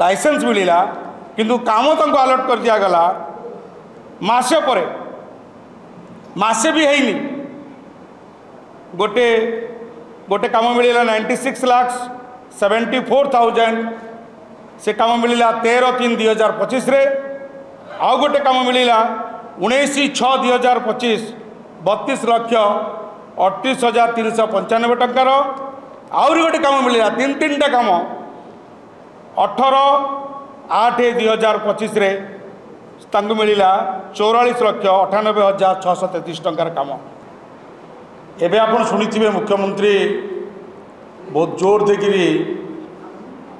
Licence मिलला किंतु काम तक अलर्ट कर दिगला मसे पर मसे भी है गोटे गोटे काम मिलला 96,74,000 से काम मिलला 13/3/2025 रे आउ गोटे काम मिलला 19/6/2025 32,38,395 टंकार आहरी गोटे काम मिलला तीन टा काम 18/8/2025 रे तांको मिलला 44,98,633 टंकार काम। एबे आपण शुणिथिबे मुख्यमंत्री बहुत जोर देकिरी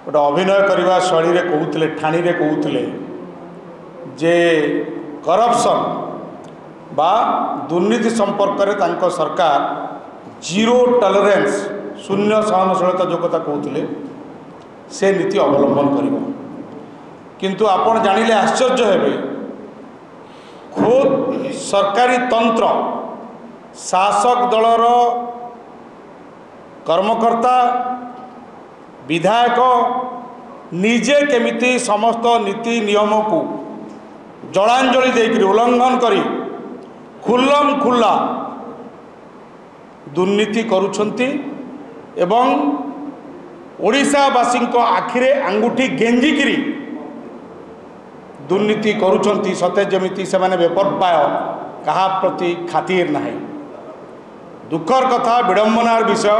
गोटे अभिनय करवा शैली रे कहूले ठाणी रे कहूले जे करप्शन बा दुर्नीति संपर्क में तांको सरकार जीरो टॉलरेंस शून्य सहनशीलता जो कथा कहते से नीति अवलंबन करिबो। किंतु आपण जानिले आश्चर्य हेबे खुद सरकारी तंत्र शासक दलर कर्मकर्ता विधायक निजे केमिति समस्त नीति नियम को जलांजलि देकर उल्लंघन करी खुल्लम खुल्ला दुर्नीति करुछंती एवं ओडिशावासी आखिरे आंगुठी गेंजिकी दुर्नीति करुछंती सते जमिति से माने बेपर्पाय कहा प्रति खातिर नहीं। दुखर कथा विडंबनार विषय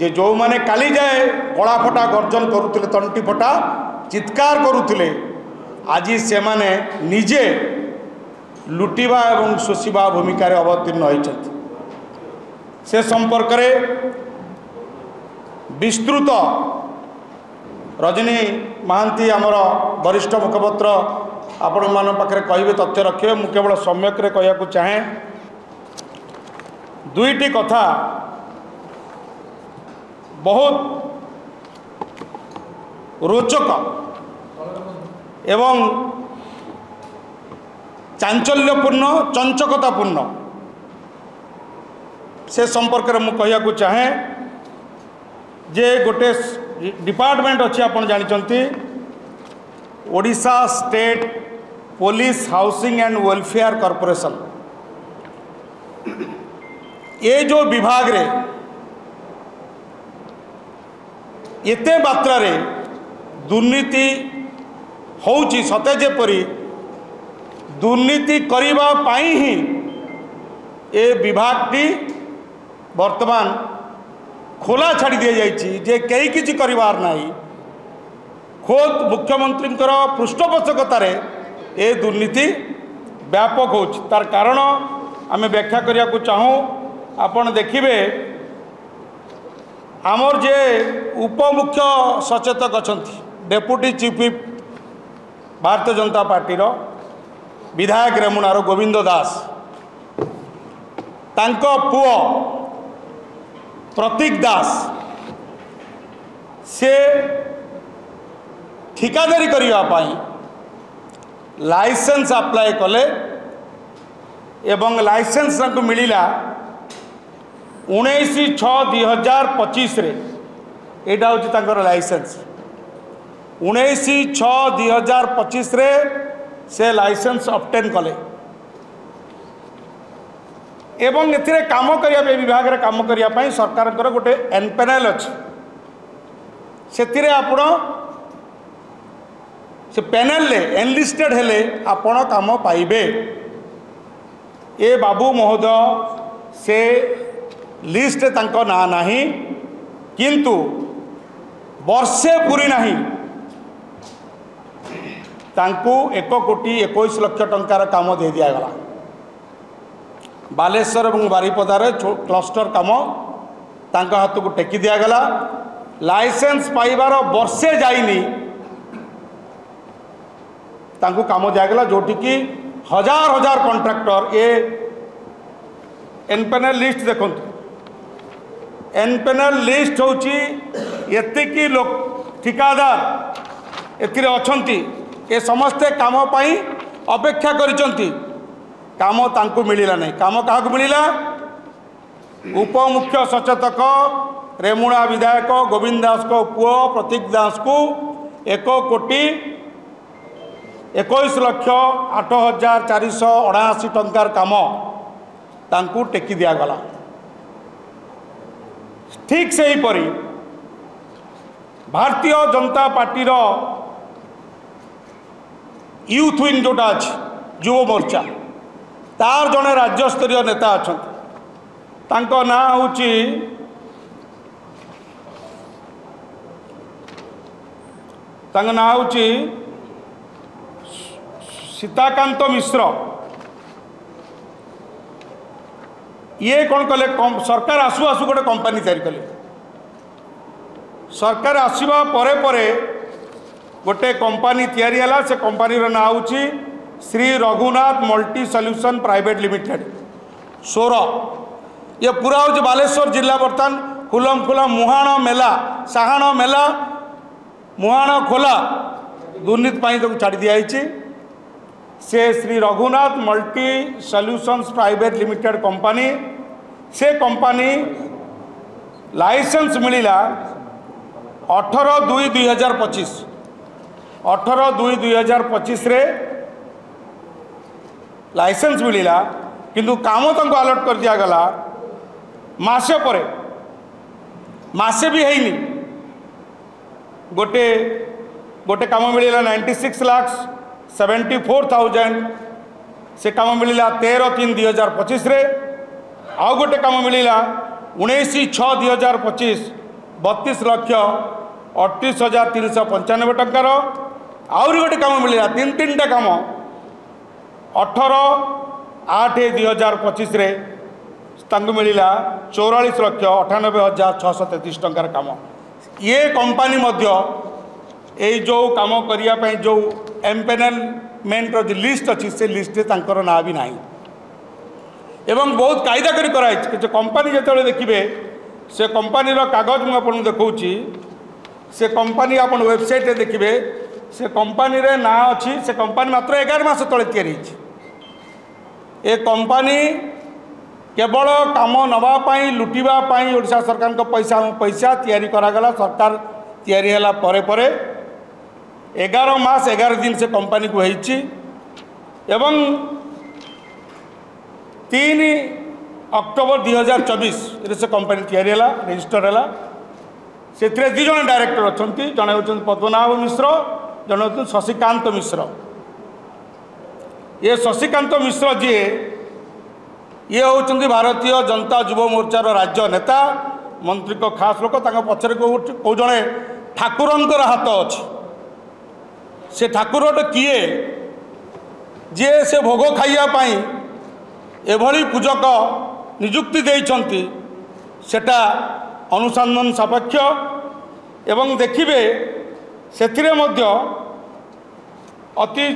जे जो माने काली जाए गला फटा गर्जन करुले तंटी फटा चित्कार करुले आज से माने निजे लुटिबा एवं शोषिबा भूमिका अवतीर्ण होती से संपर्क में विस्तृत रजनी महांती आमर वरिष्ठ मुखपत्र आपण मान पाखे कहे तथ्य रखे मु केवल सम्यक कहूँ चाहे दुईटी कथा बहुत रोचक एवं चांचल्यपूर्ण चंचकतापूर्ण से संपर्क में मुझे चाहे जे गोटे डिपार्टमेंट अच्छी आप जानते Odisha state police housing and welfare corporation ये जो विभाग रे एते मात्रा रे दुर्नीति होउची सते जेपरी दुर्नीति करिबा पाई ही ए विभागटी वर्तमान खोला छाड़ी दिया जाइए जे कई किसी करिवार नहीं खुद मुख्यमंत्री पृष्ठपोषकतार ए दुर्नीति व्यापक हो तार कारण आम व्याख्या करने को चाहूँ आपण देखिए आमर जे उपमुख्य सचेतक अच्छा deputy chief whip Bharatiya Janata party विधायक रेमुणार गोविंद दास तांको पुओ प्रतीक दास से ठिकादारी करने लाइसेंस अप्लाई कले एवं लाइसेंस मिलला 19/6/2025 रे एटा होची तांकर लाइसेंस 19/6/2025 रे से लाइसेंस ऑब्टेन कले एवं एथिरे काम करिया विभाग रे काम करिया पई सरकार गोटे एनपेनल अच्छे से आपण से पैनल ले एनलिस्टेड हेले आपण काम पाइबे। ए बाबू महोदय से लिस्ट तांको ना नहीं किंतु वर्षे पूरी नहीं तांको 1,21,00,000 टंकार काम दे दिया गला। बालेश्वर और बारिपदार क्लस्टर काम तांको हाथ को टेकी दिया गला। लाइसेंस पाइबार वर्षे जाइनी तांको काम दिगला जोटि कि हजार हजार कॉन्ट्रैक्टर ए एनपेनल लिस्ट देखु एनपेनल लिस्ट होची एतिकी लोक ठिकादार एथिरे अछंती ए समस्ते काम पाई अपेक्षा करिसंती काम तांको मिलिला नहीं। काम काहाकू मिलिला उपमुख्य सचेतक रेमुणा विधायक गोविंद दास को पुओ प्रतीक दास को 1,21,08,479 टंकार काम तांकू टेकी दिगला। ठीक से ही परी Bharatiya Janata party youth wing जोटा अच्छी युव मोर्चा तार जड़े राज्यस्तरीय नेता अच्छा ना हूँ ना हूँ सीताकांत मिश्र। ये कौन कले सरकार आसु आसु गोटे कंपनी तैयारी कले। सरकार आसवा परे परे गोटे कंपनी तैयारी है। से कंपनी ना हूँ Shri Raghunath multi solution private limited सोर। ये पूरा हूँ बालेश्वर जिला बर्तमान खुलम खुला मुहाण मेला साहाण मेला मुहाण खोला दुर्नीति तो छाड़ी दिखाई। से Shri Raghunath multi solutions private limited company से कंपनी लाइसेंस मिलिला 18/2/2025 18/2/2025 रे लाइसेंस मिलिला किंतु काम तक अलर्ट कर दिया गला मासे परे मासे भी है गोटे गोटे काम मिलिला 96,74,000 से काम मिलिला 13/3/2025 रे। आउ गोटे काम मिलिला 19/6/2025 32,38,395 टंकार। आहरी गोटे काम मिलिला तीन टा काम 18/8/2025 रे तांको मिलिला 44,98,633 टंकार काम। ये कंपनी मध्य ये जो काम करने जो एम्पेनलमेंट लिस्ट अच्छी से लिस्ट तांकर ना भी नहीं एवं बहुत कायदा करी कराई जो कंपनी जो देखिए से कंपनी कागज मुझे आपको देखा से कंपनी आप वेबसाइट देखिए से कंपनी रे ना अच्छी से कंपनी मात्र 11 मास तले तैयारी ए कंपनी केवल काम नवापाई लुटिवाई ओडिशा सरकार को पैसा तैयारी करागला। सरकार तैयारी है परे परे 11 मास 11 दिन से कंपनी को होइछि एवं 3 अक्टोबर 2024 से कंपनी तैयारी है रजिस्टर है। से 2 जन डायरेक्टर अच्छा जड़े होती पद्मनाभ मिश्र जड़े होती शशिकांत मिश्र। ये शशिकांत मिश्र जी ये होती भारतीय जनता युव मोर्चार राज्य नेता मंत्री को खास लोक पचर कौ जड़े ठाकुरंकर हाथ अच्छी से ठाकुर किए जे से भोग खाइबापी एभली पूजक नियुक्ति देइछंती सेटा अनुसंधान सापेक्ष एवं देखिए से मध्य अति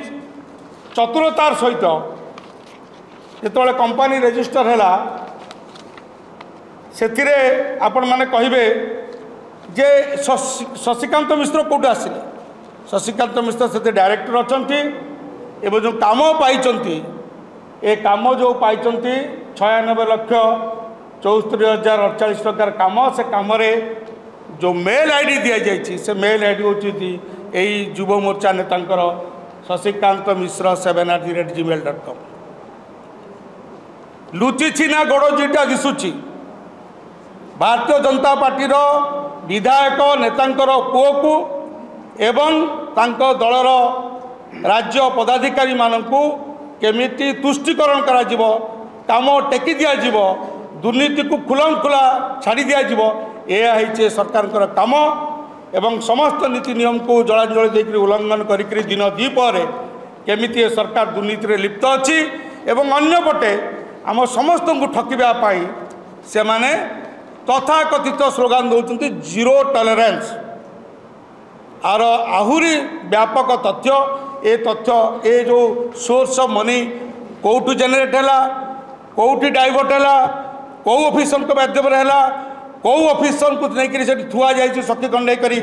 चतुरतार सहित जिते कंपनी रजिस्टर है से आपण मैंने कहे जे शशिकांत मिश्र कौट आसिले शशिकांत मिश्र से डायरेक्टर अच्छा एवं जो काम पाई ए काम जो पाई 96,74,048 टंकार काम से कम जो मेल आईडी दि जाइए से मेल आईडी हूँ यही युव मोर्चा नेतांकर शशिकांत मिश्र 7@gmail.com। लुचिछि ना गोड़ जीटा दिशुची भारतीय जनता पार्टी विधायक नेतांकर पुओ को एवं तांको दलर राज्य पदाधिकारी मानकू केमिति तुष्टिकरण करा जीवो काम टेकी दिया जीवो दुर्नीति को खुलम खुला छाड़ी दिया जीवो यह है सरकार काम एवं समस्त नीति नियम को जलांजलि देकर उल्लंघन करी दिन द्विपहर केमिति सरकार दुर्नीति रे लिप्त अच्छी एवं अन्यपटे आम समस्त को ठकिबाई से माने तथाकथित स्लोगान दौरान जीरो टॉलरेंस आर आहुरी व्यापक तथ्य ए जो सोर्स ऑफ मनी कौटू जेनेट है कौटी डाइवर्ट है कौ ऑफिसर माध्यम कौ ऑफिसर को नहीं थुआ जाए सखी खंडे करी